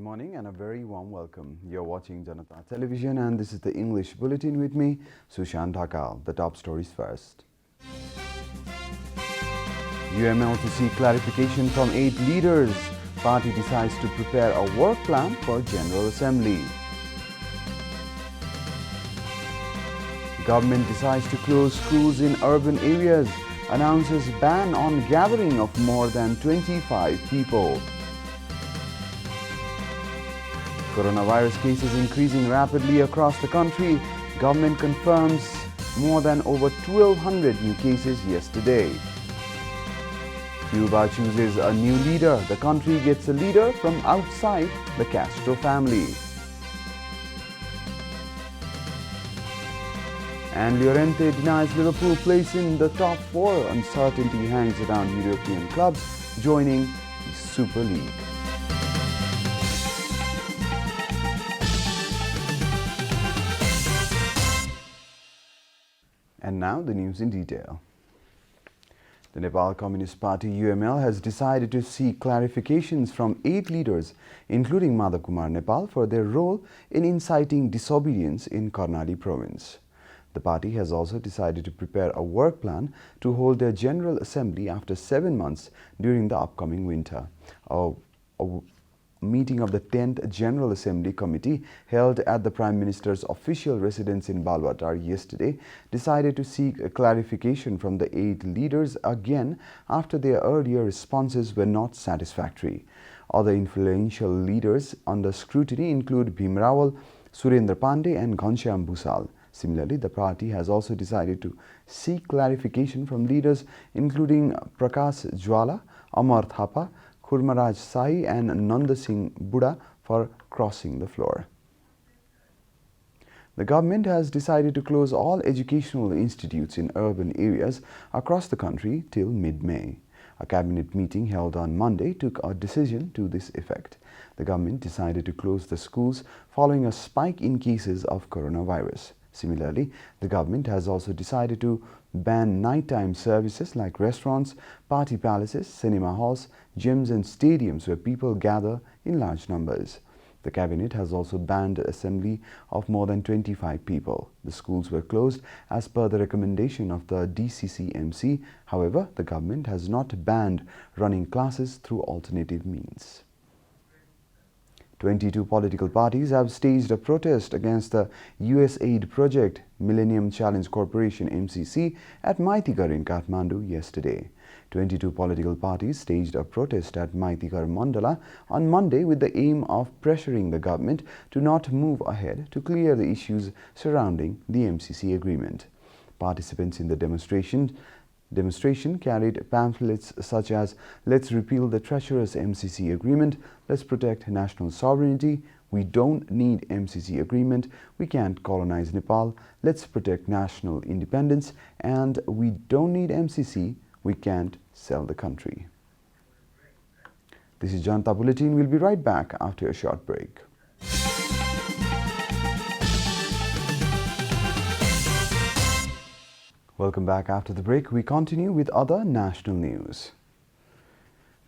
morning and a very warm welcome. You're watching JanataTelevision and this is the English Bulletin with me, Sushant Dhakal. The top stories first. UML to seek clarification from 8 leaders. Party decides to prepare a work plan for General Assembly. Government decides to close schools in urban areas. Announces ban on gathering of more than 25 people. Coronavirus cases increasing rapidly across the country. Government confirms more than over 1,200 new cases yesterday. Cuba chooses a new leader. The country gets a leader from outside the Castro family. And Llorente denies Liverpool place in the top 4. Uncertainty hangs around European clubs joining the Super League. And now the news in detail. The Nepal Communist Party UML has decided to seek clarifications from 8 leaders, including Madhav Kumar Nepal, for their role in inciting disobedience in Karnali province. The party has also decided to prepare a work plan to hold their General Assembly after 7 months during the upcoming winter. A meeting of the 10th General Assembly Committee held at the Prime Minister's official residence in Balwatar yesterday decided to seek a clarification from the 8 leaders again after their earlier responses were not satisfactory. Other influential leaders under scrutiny include Bhim Rawal, Surendra Pandey and Ghanshyam Bhusal. Similarly, the party has also decided to seek clarification from leaders including Prakash Jwala, Amar Thapa, Khurmaraj Sai and Nanda Singh Buddha for crossing the floor. The government has decided to close all educational institutes in urban areas across the country till mid-May. A cabinet meeting held on Monday took a decision to this effect. The government decided to close the schools following a spike in cases of coronavirus. Similarly, the government has also decided to ban nighttime services like restaurants, party palaces, cinema halls, gyms and stadiums where people gather in large numbers. The cabinet has also banned assembly of more than 25 people. The schools were closed as per the recommendation of the DCCMC. However, the government has not banned running classes through alternative means. 22 political parties have staged a protest against the USAID project Millennium Challenge Corporation MCC at Maitigar in Kathmandu yesterday. 22 political parties staged a protest at Maitigar Mandala on Monday with the aim of pressuring the government to not move ahead to clear the issues surrounding the MCC agreement. Participants in the demonstration carried pamphlets such as "Let's repeal the treacherous MCC agreement," "Let's protect national sovereignty," "We don't need MCC agreement," "We can't colonize Nepal," "Let's protect national independence," and "We don't need MCC, we can't sell the country." This is Janata Bulletin. We'll be right back after a short break. Welcome back after the break. We continue with other national news.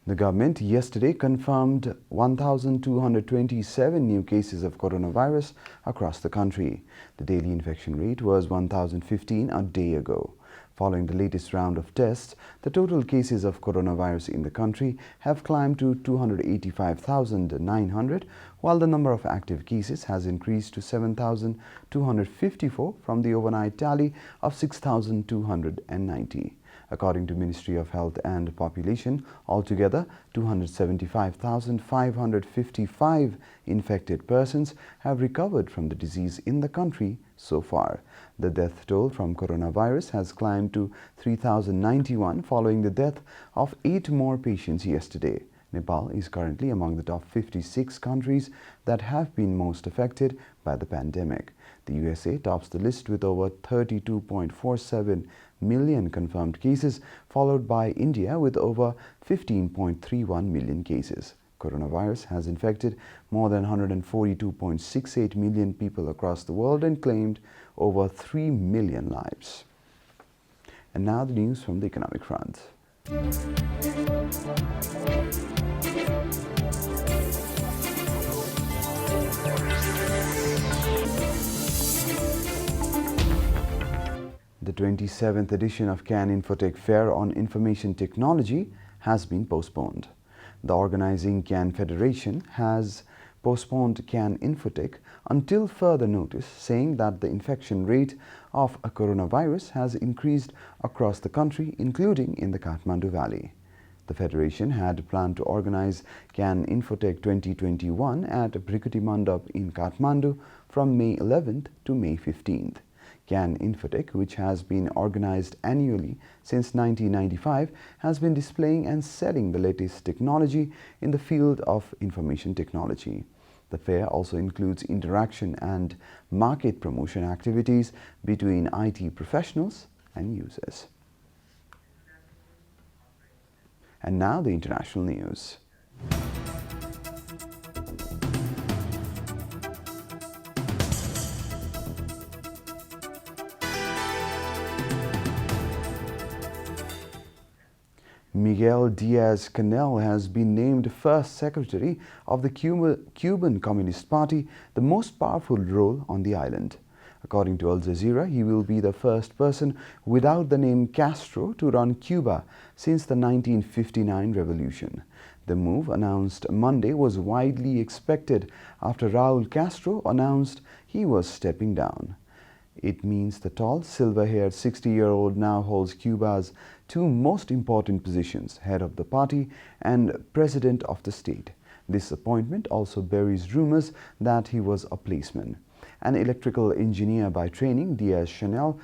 The government yesterday confirmed 1,227 new cases of coronavirus across the country. The daily infection rate was 1,015 a day ago. Following the latest round of tests, the total cases of coronavirus in the country have climbed to 285,900, while the number of active cases has increased to 7,254 from the overnight tally of 6,290. According to Ministry of Health and Population, altogether 275,555 infected persons have recovered from the disease in the country so far. The death toll from coronavirus has climbed to 3,091 following the death of 8 more patients yesterday. Nepal is currently among the top 56 countries that have been most affected by the pandemic. The USA tops the list with over 32.47 million confirmed cases, followed by India with over 15.31 million cases. Coronavirus has infected more than 142.68 million people across the world and claimed over 3 million lives. And now the news from the economic front. The 27th edition of CAN Infotech Fair on Information Technology has been postponed. The organizing CAN Federation has postponed CAN Infotech until further notice, saying that the infection rate of a coronavirus has increased across the country, including in the Kathmandu Valley. The Federation had planned to organize CAN Infotech 2021 at Brikuti Mandap in Kathmandu from May 11th to May 15th. CAN Infotech, which has been organized annually since 1995, has been displaying and selling the latest technology in the field of information technology. The fair also includes interaction and market promotion activities between IT professionals and users. And now the international news. Miguel Diaz-Canel has been named first secretary of the Cuban Communist Party, the most powerful role on the island. According to Al Jazeera, he will be the first person without the name Castro to run Cuba since the 1959 revolution. The move, announced Monday, was widely expected after Raul Castro announced he was stepping down. It means the tall, silver-haired 60-year-old now holds Cuba's two most important positions, head of the party and president of the state. This appointment also buries rumors that he was a placeman. An electrical engineer by training, Diaz-Canel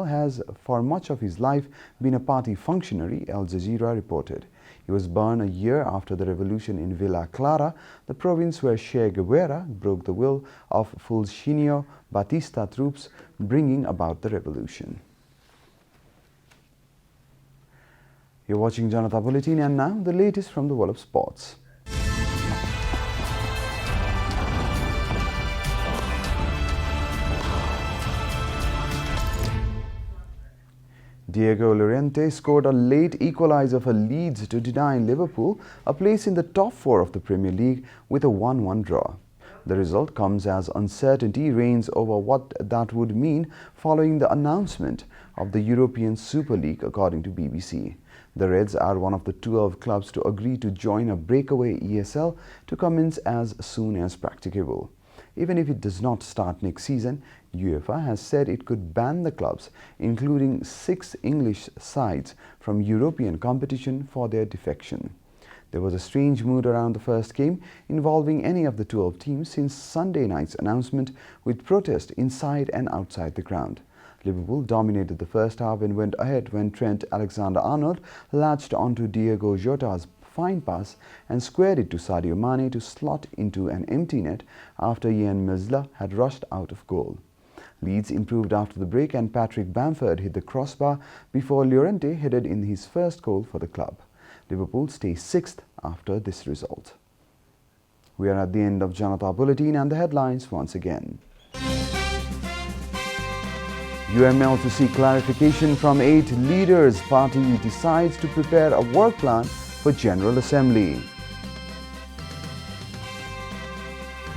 has for much of his life been a party functionary, Al Jazeera reported. He was born a year after the revolution in Villa Clara, the province where Che Guevara broke the will of Fulgencio Batista troops, bringing about the revolution. You're watching Janata Bulletin, and now the latest from the world of sports. Diego Llorente scored a late equaliser for Leeds to deny Liverpool a place in the top four of the Premier League with a 1-1 draw. The result comes as uncertainty reigns over what that would mean following the announcement of the European Super League, according to BBC. The Reds are one of the 12 clubs to agree to join a breakaway ESL to commence as soon as practicable. Even if it does not start next season, UEFA has said it could ban the clubs, including 6 English sides, from European competition for their defection. There was a strange mood around the first game involving any of the 12 teams since Sunday night's announcement, with protest inside and outside the ground. Liverpool dominated the first half and went ahead when Trent Alexander-Arnold latched onto Diogo Jota's fine pass and squared it to Sadio Mane to slot into an empty net after Ian Misler had rushed out of goal. Leeds improved after the break and Patrick Bamford hit the crossbar before Llorente headed in his first goal for the club. Liverpool stays 6th after this result. We are at the end of Janata Bulletin, and the headlines once again. UML to seek clarification from 8 leaders. Party decides to prepare a work plan for General Assembly.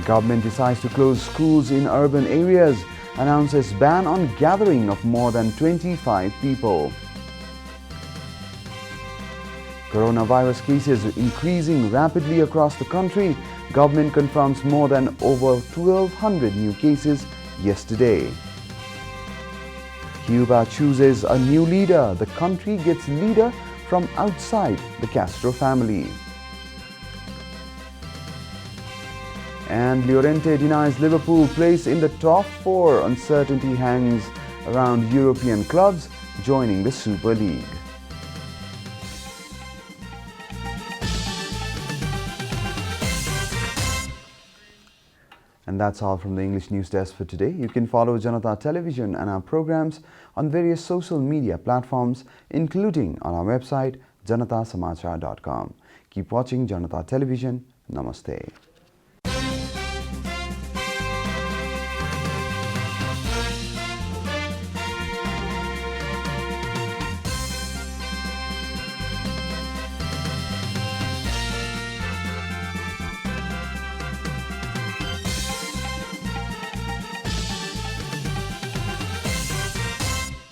Government decides to close schools in urban areas. Announces ban on gathering of more than 25 people. Coronavirus cases increasing rapidly across the country. Government confirms more than over 1,200 new cases yesterday. Cuba chooses a new leader. The country gets leader from outside the Castro family. And Llorente denies Liverpool place in the top 4. Uncertainty hangs around European clubs joining the Super League. And that's all from the English News Desk for today. You can follow Janata Television and our programs on various social media platforms, including on our website, janatasamachar.com. Keep watching Janata Television. Namaste.